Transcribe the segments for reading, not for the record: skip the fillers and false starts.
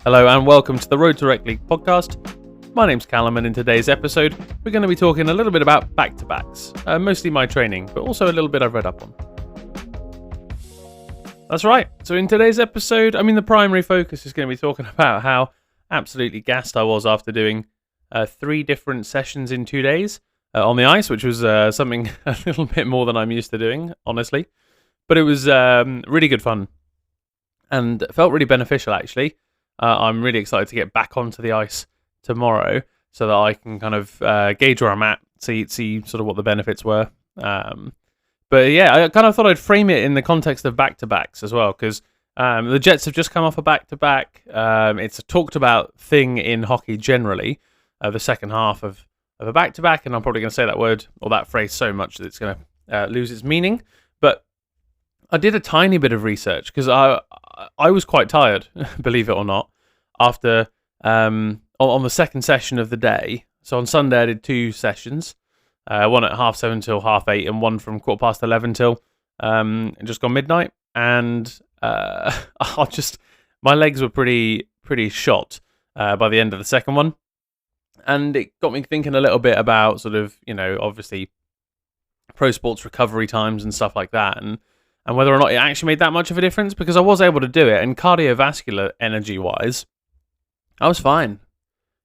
Hello and welcome to the Road to Rec League podcast. My name's Callum, and in today's episode, we're going to be talking a little bit about back-to-backs. Mostly my training, but also a little bit I've read up on. That's right. So in today's episode, the primary focus is going to be talking about how absolutely gassed I was after doing 3 different sessions in 2 days on the ice, which was something a little bit more than I'm used to doing, honestly. But it was really good fun and felt really beneficial, actually. I'm really excited to get back onto the ice tomorrow so that I can kind of gauge where I'm at, see sort of what the benefits were. But yeah, I kind of thought I'd frame it in the context of back-to-backs as well, because the Jets have just come off a back-to-back. It's a talked about thing in hockey generally, the second half of a back-to-back, and I'm probably going to say that word or that phrase so much that it's going to lose its meaning. But I did a tiny bit of research because I was quite tired, believe it or not, after on the second session of the day. So on Sunday I did 2 sessions, one at 7:30 till 8:30, and one from 11:15 till just gone midnight. And my legs were pretty shot by the end of the second one, and it got me thinking a little bit about sort of, obviously pro sports recovery times and stuff like that, and whether or not it actually made that much of a difference, because I was able to do it, and cardiovascular energy-wise, I was fine.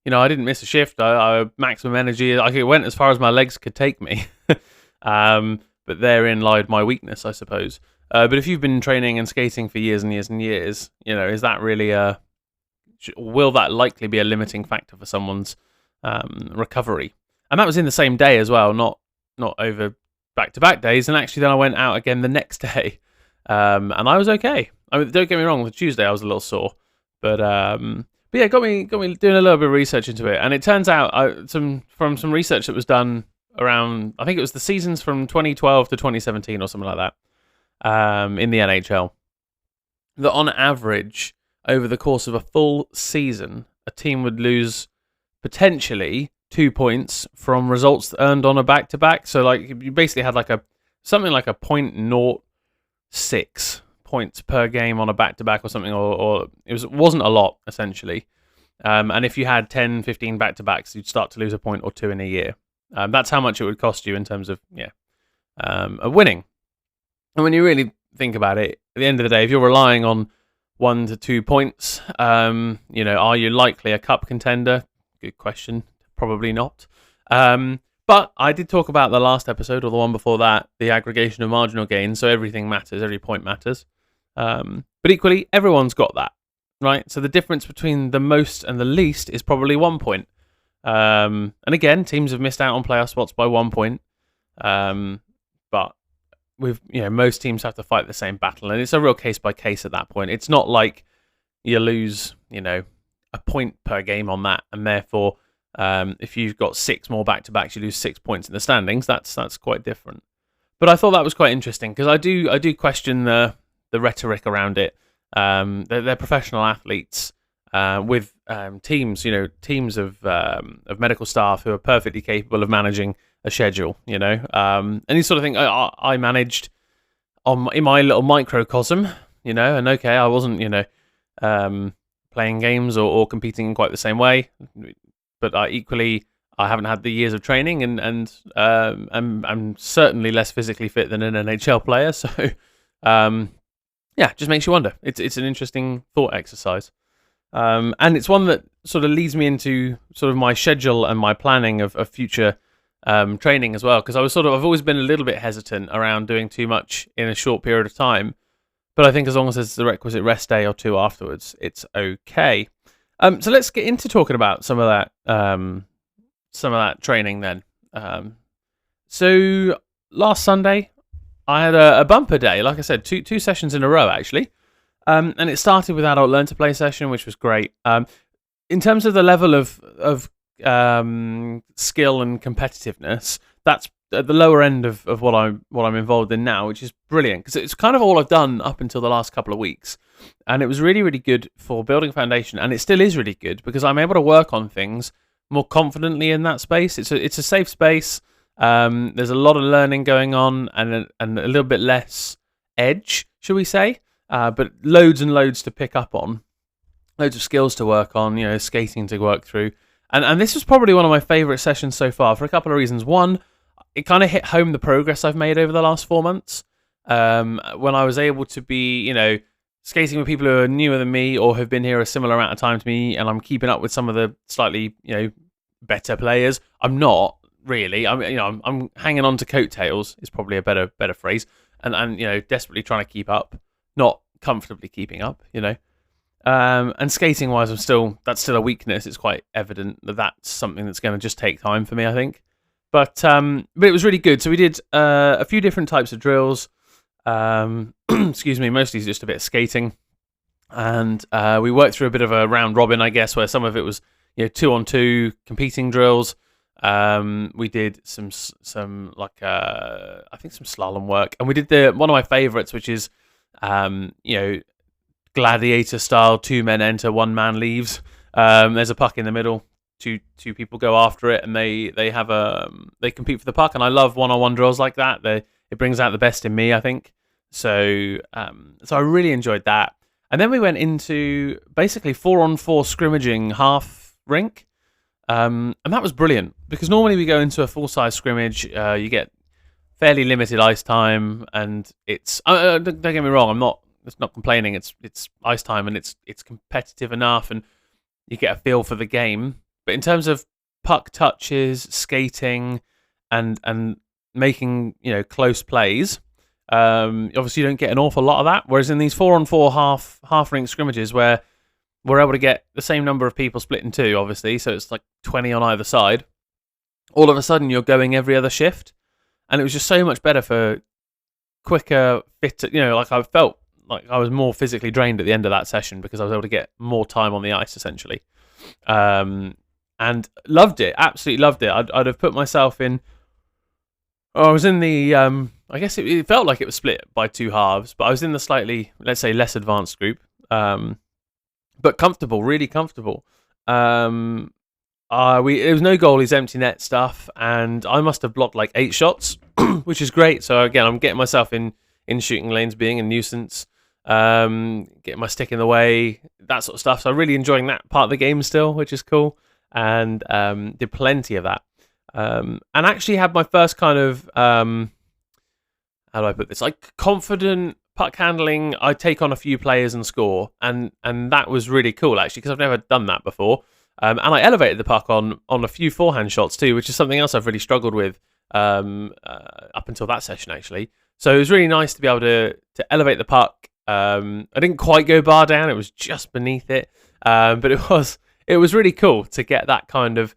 I didn't miss a shift. I maximum energy. I went as far as my legs could take me. But therein lied my weakness, I suppose. But if you've been training and skating for years and years and years, is that really will that likely be a limiting factor for someone's recovery? And that was in the same day as well, not over back-to-back days, and actually then I went out again the next day, and I was okay. Don't get me wrong, the Tuesday I was a little sore, but yeah, got me doing a little bit of research into it, and it turns out from some research that was done around, I think it was the seasons from 2012 to 2017 or something like that, in the NHL, that on average over the course of a full season, a team would lose potentially 2 points from results earned on a back-to-back. So like you basically had something like a 0.06 points per game on a back-to-back or something, or it wasn't a lot essentially. And if you had 10, 15 back-to-backs, you'd start to lose a point or 2 in a year. That's how much it would cost you in terms of of winning. And when you really think about it, at the end of the day, if you're relying on 1 to 2 points, are you likely a cup contender? Good question. Probably not. But I did talk about the last episode, or the one before that, the aggregation of marginal gains, so everything matters, every point matters. But equally, everyone's got that, right? So the difference between the most and the least is probably 1 point. And again, teams have missed out on playoff spots by 1 point. But most teams have to fight the same battle, and it's a real case by case at that point. It's not like you lose, a point per game on that, and therefore if you've got 6 more back-to-backs, you lose 6 points in the standings. That's quite different. But I thought that was quite interesting, because I do question the rhetoric around it. They're professional athletes with teams, teams of medical staff who are perfectly capable of managing a schedule, and you sort of think I managed in my little microcosm, and okay, I wasn't, playing games or competing in quite the same way. But equally, I haven't had the years of training, and I'm certainly less physically fit than an NHL player. So, just makes you wonder. It's an interesting thought exercise, and it's one that sort of leads me into sort of my schedule and my planning of future training as well. Because I've always been a little bit hesitant around doing too much in a short period of time. But I think as long as there's the requisite rest day or 2 afterwards, it's okay. So let's get into talking about some of that training then. So last Sunday, I had a bumper day. Like I said, two sessions in a row actually, and it started with adult learn to play session, which was great. In terms of the level of skill and competitiveness, that's at the lower end of what I'm involved in now, which is brilliant, because it's kind of all I've done up until the last couple of weeks, and it was really, really good for building foundation, and it still is really good because I'm able to work on things more confidently in that space. It's a safe space. There's a lot of learning going on, and a little bit less edge, shall we say, but loads and loads to pick up on. loads of skills to work on, skating to work through. And this was probably one of my favourite sessions so far for a couple of reasons. One, it kind of hit home the progress I've made over the last 4 months. When I was able to be, skating with people who are newer than me or have been here a similar amount of time to me, and I'm keeping up with some of the slightly, better players. I'm not really. I'm hanging on to coattails is probably a better phrase, and desperately trying to keep up, not comfortably keeping up. And skating wise, that's still a weakness. It's quite evident that that's something that's going to just take time for me, I think. But it was really good. So we did a few different types of drills. Excuse me, mostly just a bit of skating, and we worked through a bit of a round robin, I guess, where some of it was 2-on-2 competing drills. We did some I think some slalom work, and we did one of my favourites, which is gladiator style, 2 men enter, 1 man leaves. There's a puck in the middle, two people go after it, and they compete for the puck. And I love one-on-one drills like that. It brings out the best in me, I think. So I really enjoyed that. And then we went into basically 4-on-4 scrimmaging half rink, and that was brilliant because normally we go into a full-size scrimmage, you get fairly limited ice time, and it's don't get me wrong, it's not complaining. It's ice time, and it's competitive enough, and you get a feel for the game. But in terms of puck touches, skating, and making close plays, obviously you don't get an awful lot of that. Whereas in these 4-on-4 half rink scrimmages, where we're able to get the same number of people split in 2, obviously, so it's like 20 on either side. All of a sudden, you're going every other shift, and it was just so much better for quicker, fitter. Like I felt like I was more physically drained at the end of that session because I was able to get more time on the ice, essentially. And loved it, absolutely loved it. I'd have put myself in. I was in the. I guess it felt like it was split by 2 halves, but I was in the slightly, let's say, less advanced group. But comfortable, really comfortable. There was no goalies, empty net stuff, and I must have blocked like 8 shots, which is great. So again, I'm getting myself in shooting lanes, being a nuisance, getting my stick in the way, that sort of stuff. So I'm really enjoying that part of the game still, which is cool, and did plenty of that. And actually had my first kind of how do I put this? Like confident puck handling. I take on a few players and score, and that was really cool actually because I've never done that before. And I elevated the puck on a few forehand shots too, which is something else I've really struggled with up until that session actually. So it was really nice to be able to elevate the puck. I didn't quite go bar down; it was just beneath it, but it was really cool to get that kind of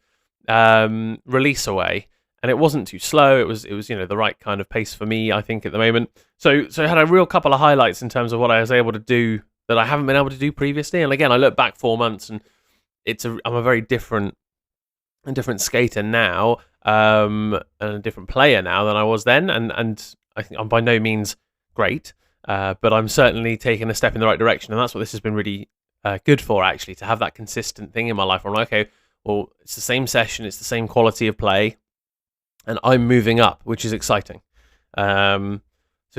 release away. And it wasn't too slow. It was the right kind of pace for me, I think, at the moment. So I had a real couple of highlights in terms of what I was able to do that I haven't been able to do previously. And again, I look back 4 months, and I'm a very different skater now, and a different player now than I was then. And I think I'm by no means great, but I'm certainly taking a step in the right direction. And that's what this has been really good for, actually, to have that consistent thing in my life where I'm like, okay, well, it's the same session, it's the same quality of play, and I'm moving up, which is exciting. So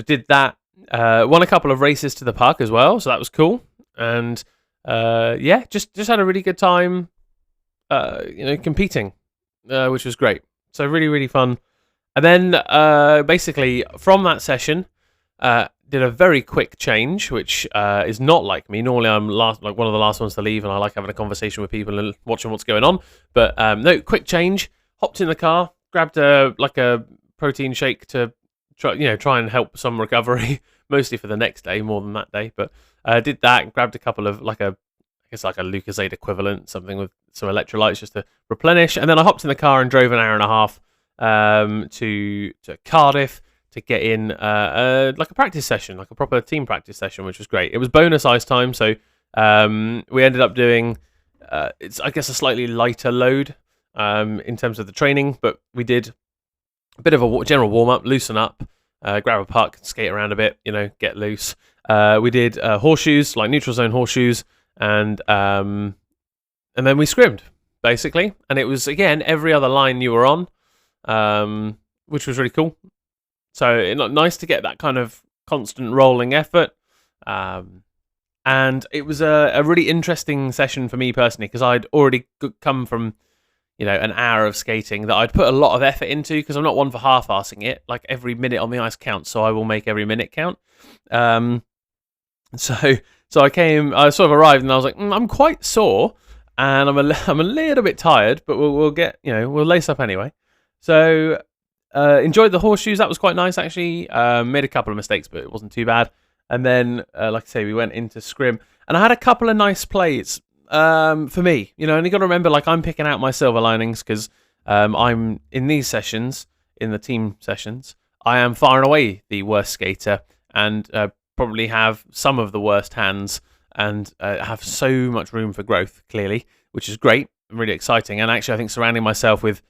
did that. Won a couple of races to the puck as well, so that was cool. And just had a really good time, competing, which was great. So really, really fun. And then basically from that session, did a very quick change, which is not like me. Normally I'm one of the last ones to leave, and I like having a conversation with people and watching what's going on. But no, quick change. Hopped in the car, grabbed a protein shake to try and help some recovery, mostly for the next day more than that day. But did that and grabbed a couple of like a Lucozade equivalent, something with some electrolytes just to replenish. And then I hopped in the car and drove an hour and a half to Cardiff to get in like a practice session, like a proper team practice session, which was great. It was bonus ice time, so we ended up doing it's I guess a slightly lighter load in terms of the training, but we did a bit of a general warm up, loosen up, grab a puck, skate around a bit, get loose. We did horseshoes, like neutral zone horseshoes, and then we scrimmed basically, and it was again every other line you were on, which was really cool. So nice to get that kind of constant rolling effort. And it was a really interesting session for me personally, because I'd already come from, an hour of skating that I'd put a lot of effort into, because I'm not one for half-assing it. Like, every minute on the ice counts, so I will make every minute count. So I sort of arrived and I was like, I'm quite sore and I'm a little bit tired, but we'll get, we'll lace up anyway. So enjoyed the horseshoes. That was quite nice, actually. Made a couple of mistakes, but it wasn't too bad. And then, like I say, we went into scrim, and I had a couple of nice plays for me. And you got to remember, like, I'm picking out my silver linings, because I'm in these sessions, in the team sessions, I am far and away the worst skater, and probably have some of the worst hands, and have so much room for growth, clearly, which is great, really exciting. And actually, I think surrounding myself with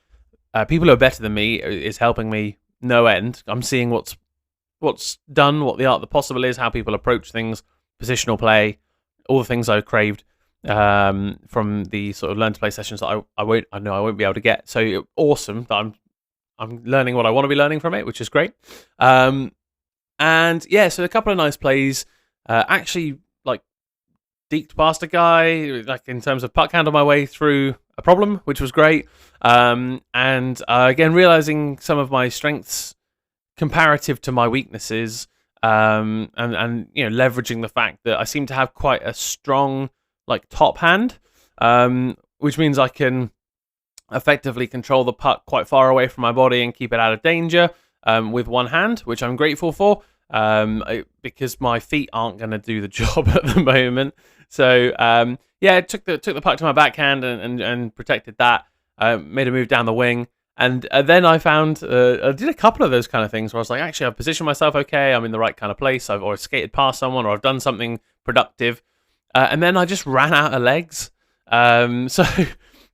people who are better than me is helping me no end. I'm seeing what's done, what the art of the possible is, how people approach things, positional play, all the things I craved from the sort of learn to play sessions that I won't be able to get. So awesome that I'm learning what I want to be learning from it, which is great. And yeah, so a couple of nice plays. Actually, like, deked past a guy, like, in terms of puck handle my way through a problem, which was great. And again, realizing some of my strengths comparative to my weaknesses, and leveraging the fact that I seem to have quite a strong, like, top hand, which means I can effectively control the puck quite far away from my body and keep it out of danger. With one hand, which I'm grateful for, because my feet aren't going to do the job at the moment. So took the puck to my backhand and protected that. Made a move down the wing, and then I found I did a couple of those kind of things where I was like, actually, I've positioned myself okay. I'm in the right kind of place. I've skated past someone, or I've done something productive, and then I just ran out of legs. So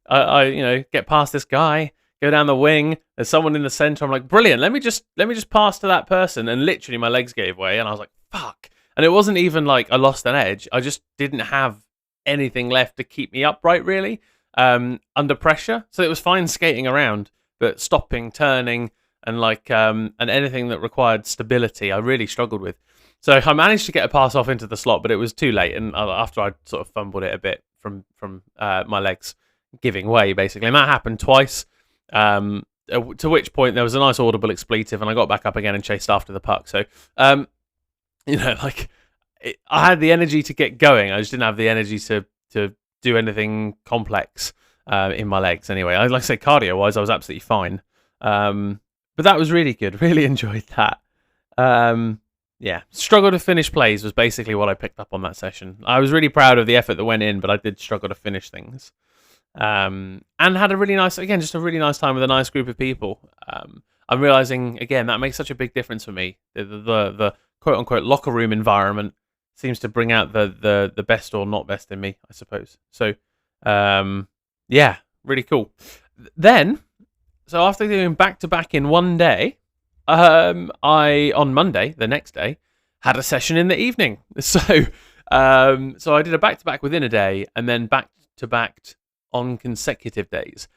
I get past this guy, go down the wing, there's someone in the center. I'm like, brilliant, let me just pass to that person. And literally my legs gave way and I was like, fuck. And it wasn't even like I lost an edge. I just didn't have anything left to keep me upright, really, under pressure. So it was fine skating around, but stopping, turning, and and anything that required stability, I really struggled with. So I managed to get a pass off into the slot, but it was too late. And after I sort of fumbled it a bit from my legs giving way, basically. And that happened twice. To which point there was a nice audible expletive, and I got back up again and chased after the puck. So, I had the energy to get going. I just didn't have the energy to do anything complex in my legs. Anyway, like I say, cardio-wise, I was absolutely fine. But that was really good. Really enjoyed that. Struggle to finish plays was basically what I picked up on that session. I was really proud of the effort that went in, but I did struggle to finish things. And had a really nice time with a nice group of people. I'm realizing again that makes such a big difference for me. The quote unquote locker room environment seems to bring out the best or not best in me, I suppose. So, really cool. Then, so after doing back to back in one day, I on Monday, the next day, had a session in the evening. So I did a back to back within a day, and then back to back on consecutive days.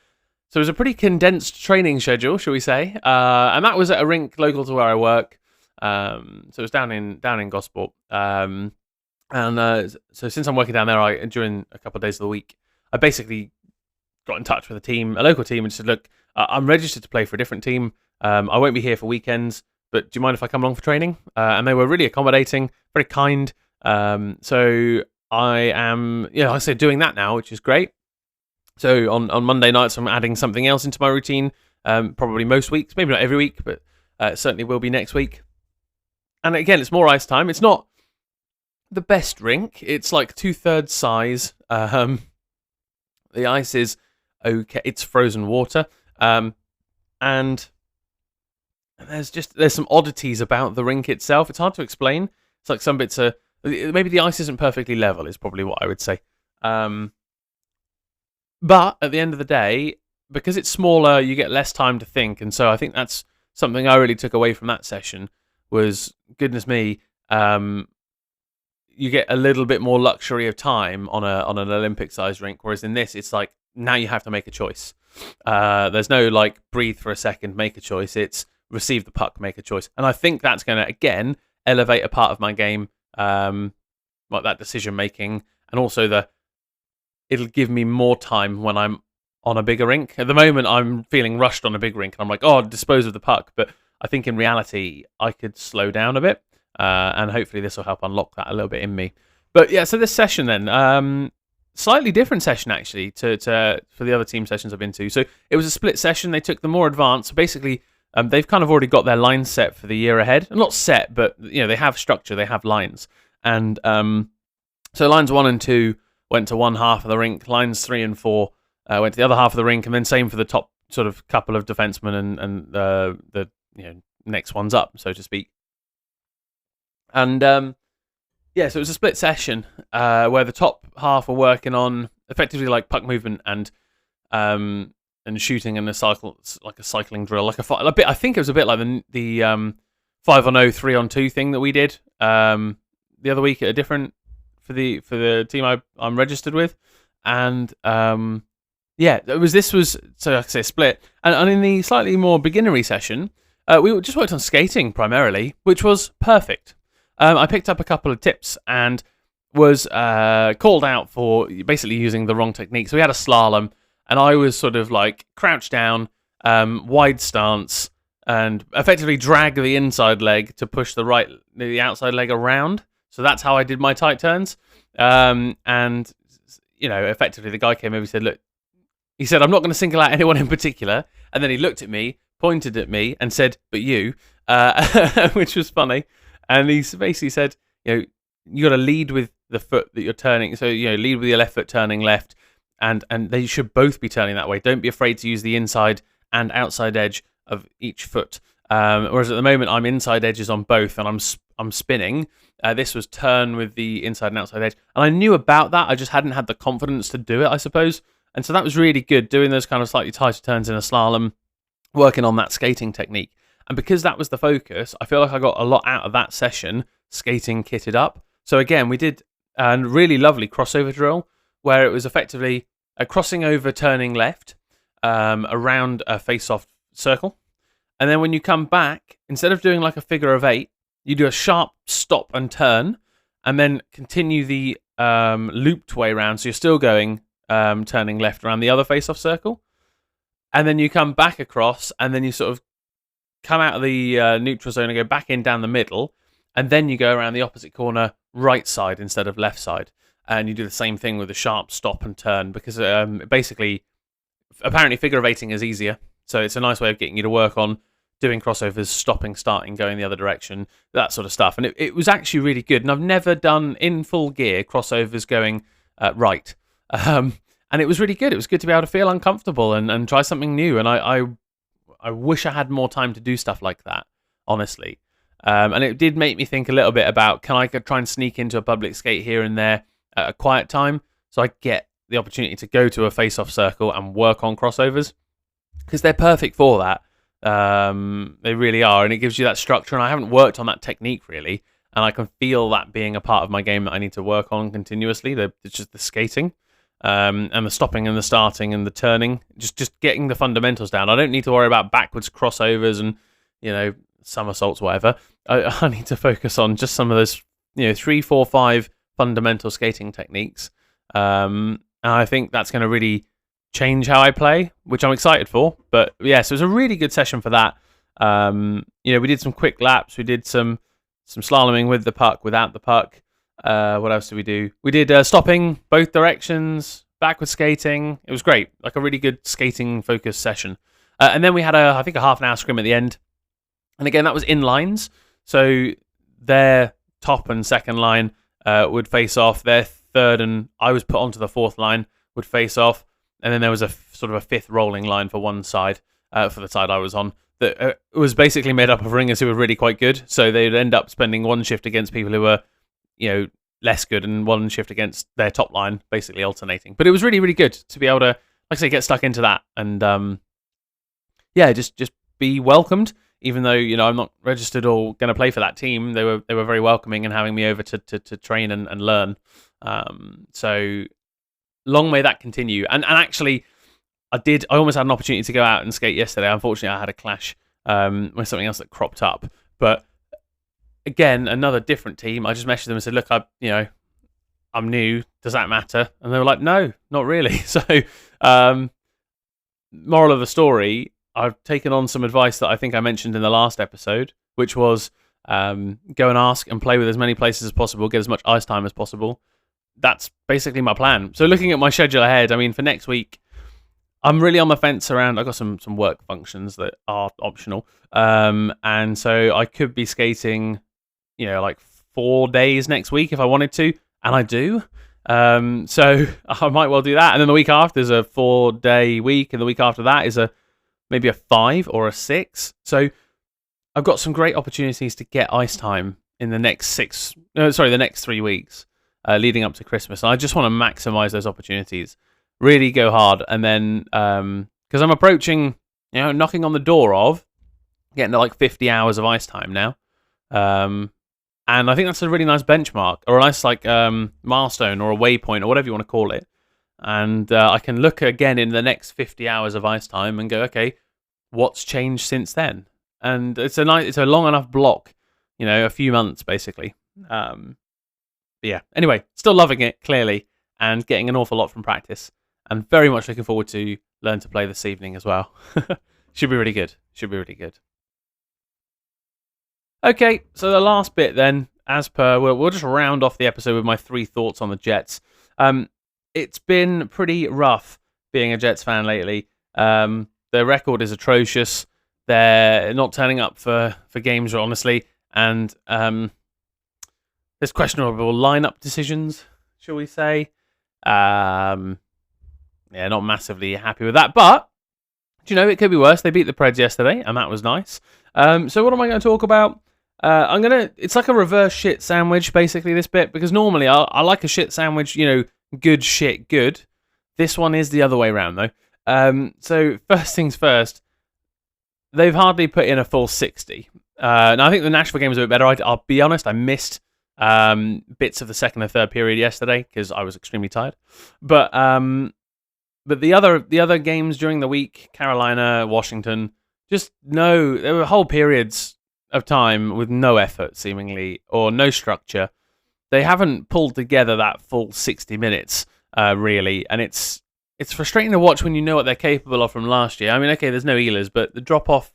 So it was a pretty condensed training schedule, shall we say? And that was at a rink local to where I work. So it was down in Gosport. So since I'm working down there, during a couple of days of the week, I basically got in touch with a local team, and said, look, I'm registered to play for a different team. I won't be here for weekends, but do you mind if I come along for training? And they were really accommodating, very kind. So I am, like I said, doing that now, which is great. So on Monday nights, I'm adding something else into my routine, probably most weeks, maybe not every week, but certainly will be next week. And again, it's more ice time. It's not the best rink. It's like 2/3 size. The ice is okay. It's frozen water. And there's some oddities about the rink itself. It's hard to explain. It's like some bits are, maybe the ice isn't perfectly level, is probably what I would say. But at the end of the day, because it's smaller, you get less time to think. And so I think that's something I really took away from that session was, goodness me, you get a little bit more luxury of time on an Olympic-sized rink. Whereas in this, it's like, now you have to make a choice. There's no like, breathe for a second, make a choice. It's receive the puck, make a choice. And I think that's going to, again, elevate a part of my game. that decision making, and also it'll give me more time when I'm on a bigger rink. At the moment, I'm feeling rushed on a big rink, and I'm like, oh, dispose of the puck. But I think in reality, I could slow down a bit, and hopefully this will help unlock that a little bit in me. But yeah, so this session then, slightly different session actually to for the other team sessions I've been to. So it was a split session. They took the more advanced. So basically, they've kind of already got their lines set for the year ahead. Not set, but they have structure. They have lines, and so lines 1 and 2 went to one half of the rink. Lines 3 and 4 went to the other half of the rink, and then same for the top sort of couple of defensemen and the next ones up, so to speak. And yeah, so it was a split session where the top half were working on effectively like puck movement and shooting in a cycle, like a cycling drill, like a bit. I think it was a bit like the 5-on-0, 3-on-2 thing that we did the other week at a different for the team I'm registered with, and yeah, this was so like I say split, and in the slightly more beginnery session, we just worked on skating primarily, which was perfect. I picked up a couple of tips and was called out for basically using the wrong technique. So we had a slalom, and I was sort of like crouched down, wide stance, and effectively drag the inside leg to push the outside leg around. So that's how I did my tight turns. And effectively the guy came over and said, "Look," he said, "I'm not going to single out anyone in particular." And then he looked at me, pointed at me, and said, "But you," which was funny. And he basically said, you got to lead with the foot that you're turning. So, lead with your left foot turning left, and they should both be turning that way. Don't be afraid to use the inside and outside edge of each foot. Whereas at the moment, I'm inside edges on both, and I'm spinning. This was turn with the inside and outside edge. And I knew about that. I just hadn't had the confidence to do it, I suppose. And so that was really good, doing those kind of slightly tighter turns in a slalom, working on that skating technique. And because that was the focus, I feel like I got a lot out of that session, skating kitted up. So again, we did a really lovely crossover drill where it was effectively a crossing over, turning left around a face-off circle. And then when you come back, instead of doing like a figure of 8, you do a sharp stop and turn, and then continue the looped way around. So you're still going turning left around the other face-off circle. And then you come back across, and then you sort of come out of the neutral zone and go back in down the middle, and then you go around the opposite corner right side instead of left side, and you do the same thing with a sharp stop and turn, because basically apparently figure of 8ing is easier, so it's a nice way of getting you to work on doing crossovers, stopping, starting, going the other direction, that sort of stuff. And it was actually really good, and I've never done in full gear crossovers going right, and it was really good. It was good to be able to feel uncomfortable and try something new, and I wish I had more time to do stuff like that, honestly. And it did make me think a little bit about, can I try and sneak into a public skate here and there at a quiet time so I get the opportunity to go to a face-off circle and work on crossovers? Because they're perfect for that. They really are, and it gives you that structure, and I haven't worked on that technique really, and I can feel that being a part of my game that I need to work on continuously. It's just the skating. And the stopping and the starting and the turning, just getting the fundamentals down. I don't need to worry about backwards crossovers and somersaults, whatever. I need to focus on just some of those 3, 4, 5 fundamental skating techniques. And I think that's going to really change how I play, which I'm excited for. But yeah, so it was a really good session for that. We did some quick laps. We did some slaloming with the puck, without the puck. What else did we do? We did stopping both directions, backward skating. It was great, like a really good skating focused session. And then we had I think a half an hour scrim at the end. And again, that was in lines. So their top and second line would face off. Their third and I was put onto the fourth line would face off. And then there was a sort of a fifth rolling line for one side, for the side I was on. That was basically made up of ringers who were really quite good. So they'd end up spending one shift against people who were less good, and one shift against their top line, basically alternating. But it was really, really good to be able to, like I say, get stuck into that and just be welcomed. Even though I'm not registered or going to play for that team, they were very welcoming and having me over to train and learn. So long may that continue. And actually, I almost had an opportunity to go out and skate yesterday. Unfortunately, I had a clash with something else that cropped up. But again, another different team. I just messaged them and said, look, I'm new. Does that matter? And they were like, no, not really. So, um, moral of the story, I've taken on some advice that I think I mentioned in the last episode, which was go and ask and play with as many places as possible, get as much ice time as possible. That's basically my plan. So looking at my schedule ahead, I mean, for next week, I'm really on the fence around. I've got some work functions that are optional, and so I could be skating, like 4 days next week if I wanted to, and I do. So I might well do that. And then the week after is a 4-day week, and the week after that is maybe a 5 or a 6. So I've got some great opportunities to get ice time in the next the next 3 weeks leading up to Christmas. And I just want to maximize those opportunities, really go hard. And then, because I'm approaching, knocking on the door of getting to like 50 hours of ice time now. And I think that's a really nice benchmark, or a nice milestone, or a waypoint, or whatever you want to call it. And I can look again in the next 50 hours of ice time and go, okay, what's changed since then? And it's a long enough block, a few months basically. But yeah. Anyway, still loving it clearly, and getting an awful lot from practice, and very much looking forward to learn to play this evening as well. Should be really good. Okay, so the last bit then, as per, we'll just round off the episode with my 3 thoughts on the Jets. It's been pretty rough being a Jets fan lately. Their record is atrocious. They're not turning up for games, honestly, and there's questionable lineup decisions, shall we say. Yeah, not massively happy with that, but it could be worse. They beat the Preds yesterday, and that was nice. So what am I going to talk about? It's like a reverse shit sandwich, basically, this bit, because normally I like a shit sandwich, good shit, good. This one is the other way around, though. So first things first, they've hardly put in a full 60. Now I think the Nashville game was a bit better. I'll be honest, I missed bits of the second and third period yesterday because I was extremely tired. But the other games during the week, Carolina, Washington, there were whole periods of time with no effort, seemingly, or no structure. They haven't pulled together that full 60 minutes, really, and it's frustrating to watch when you know what they're capable of from last year. I mean, okay, there's no Ehlers, but the drop-off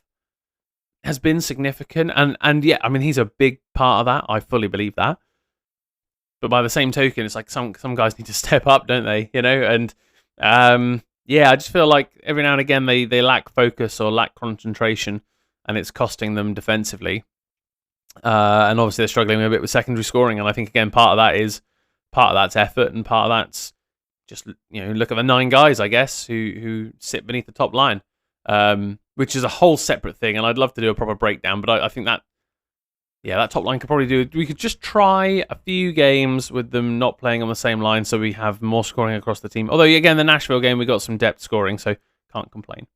has been significant, and yeah, I mean, he's a big part of that. I fully believe that. But by the same token, it's like some guys need to step up, don't they? And yeah, I just feel like every now and again they lack focus or lack concentration, and it's costing them defensively. And obviously they're struggling a bit with secondary scoring, and I think again part of that's effort, and part of that's just look at the 9 guys, I guess, who sit beneath the top line, which is a whole separate thing, and I'd love to do a proper breakdown. But I think that top line could probably do. We could just try a few games with them not playing on the same line, so we have more scoring across the team. Although again, the Nashville game we got some depth scoring, so can't complain.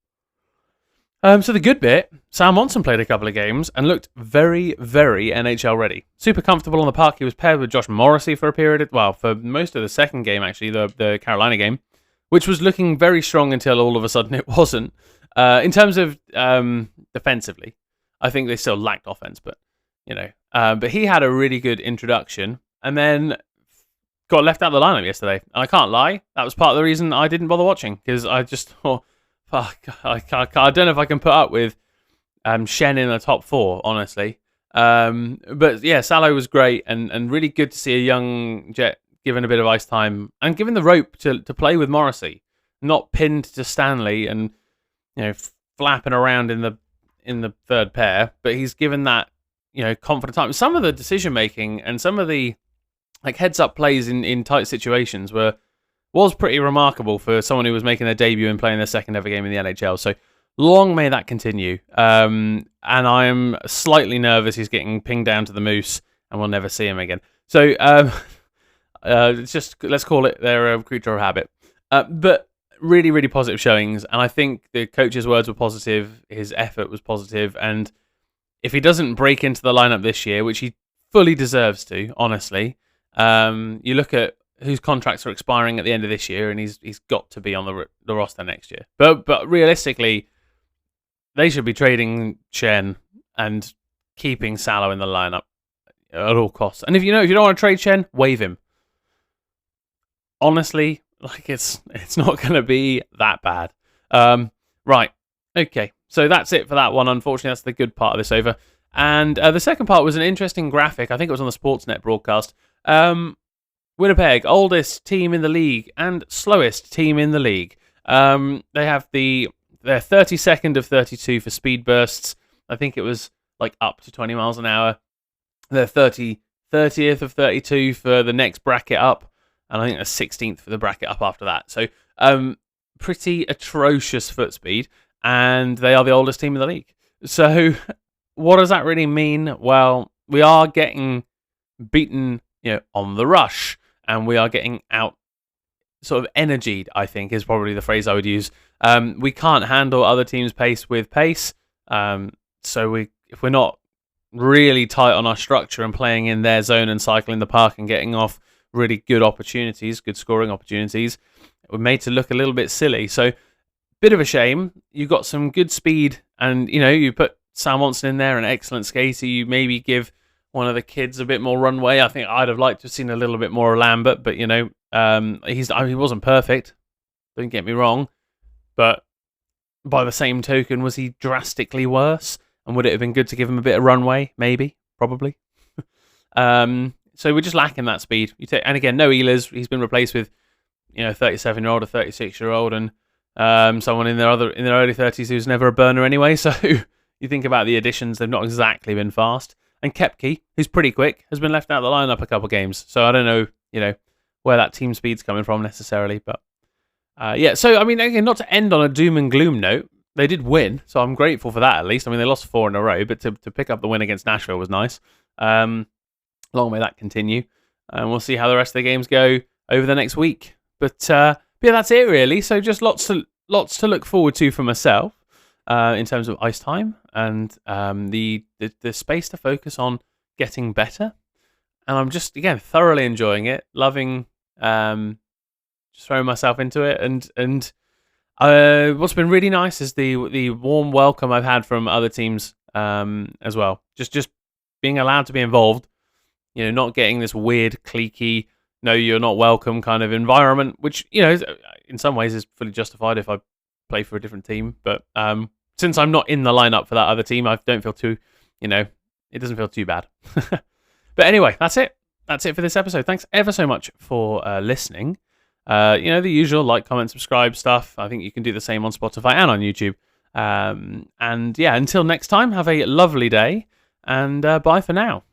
So the good bit, Sam Monson played a couple of games and looked very, very NHL ready. Super comfortable on the puck. He was paired with Josh Morrissey for for most of the second game, actually, the Carolina game, which was looking very strong until all of a sudden it wasn't. In terms of defensively, I think they still lacked offense, but but he had a really good introduction and then got left out of the lineup yesterday. And I can't lie, that was part of the reason I didn't bother watching, because I just thought, fuck, I don't know if I can put up with Shen in the top 4, honestly. But yeah, Salo was great, and really good to see a young Jet given a bit of ice time and given the rope to play with Morrissey, not pinned to Stanley and flapping around in the third pair, but he's given that confident time. Some of the decision making and some of the heads up plays in tight situations was pretty remarkable for someone who was making their debut and playing their second ever game in the NHL. So long may that continue. And I am slightly nervous he's getting pinged down to the Moose and we'll never see him again. So it's just, let's call it, they're a creature of habit. But really, really positive showings. And I think the coach's words were positive. His effort was positive. And if he doesn't break into the lineup this year, which he fully deserves to, honestly, you look at whose contracts are expiring at the end of this year, and he's got to be on the roster next year. But realistically, they should be trading Chen and keeping Salo in the lineup at all costs. And if you don't want to trade Chen, waive him. honestly, like it's not going to be that bad. Right. Okay. So that's it for that one. Unfortunately, that's the good part of this over. And the second part was an interesting graphic. I think it was on the Sportsnet broadcast. Winnipeg, oldest team in the league and slowest team in the league. They have their 32nd of 32 for speed bursts. I think it was like up to 20 miles an hour. Their 30th of 32 for the next bracket up, and I think the 16th for the bracket up after that. So pretty atrocious foot speed, and they are the oldest team in the league. So what does that really mean? Well, we are getting beaten, on the rush, and we are getting out sort of energied, I think is probably the phrase I would use. We can't handle other teams' pace with pace. So if we're not really tight on our structure and playing in their zone and cycling the park and getting off really good opportunities, good scoring opportunities, we're made to look a little bit silly. So bit of a shame. You got some good speed, and you put Sam Watson in there, an excellent skater. You maybe give one of the kids a bit more runway. I think I'd have liked to have seen a little bit more of Lambert, but he wasn't perfect. Don't get me wrong, but by the same token, was he drastically worse? And would it have been good to give him a bit of runway? Maybe, probably. So we're just lacking that speed. And again, no Ehlers. He's been replaced with 37-year-old, a 36-year-old, and someone in their early 30s who's never a burner anyway. So you think about the additions, they've not exactly been fast. And Kepke, who's pretty quick, has been left out of the lineup a couple of games. So I don't know, where that team speed's coming from necessarily. But so I mean, again, not to end on a doom and gloom note, they did win, so I'm grateful for that at least. I mean, they lost 4 in a row, but to pick up the win against Nashville was nice. Long may that continue. And we'll see how the rest of the games go over the next week. But yeah, that's it really. So just lots to look forward to for myself in terms of ice time and the space to focus on getting better. And I'm just, again, thoroughly enjoying it, loving just throwing myself into it. And what's been really nice is the warm welcome I've had from other teams as well. Just being allowed to be involved, not getting this weird, cliquey, no, you're not welcome kind of environment, which, in some ways is fully justified if I play for a different team. But since I'm not in the lineup for that other team, I don't feel too, it doesn't feel too bad. But anyway, that's it. That's it for this episode. Thanks ever so much for listening. The usual like, comment, subscribe stuff. I think you can do the same on Spotify and on YouTube. And yeah, until next time, have a lovely day, and bye for now.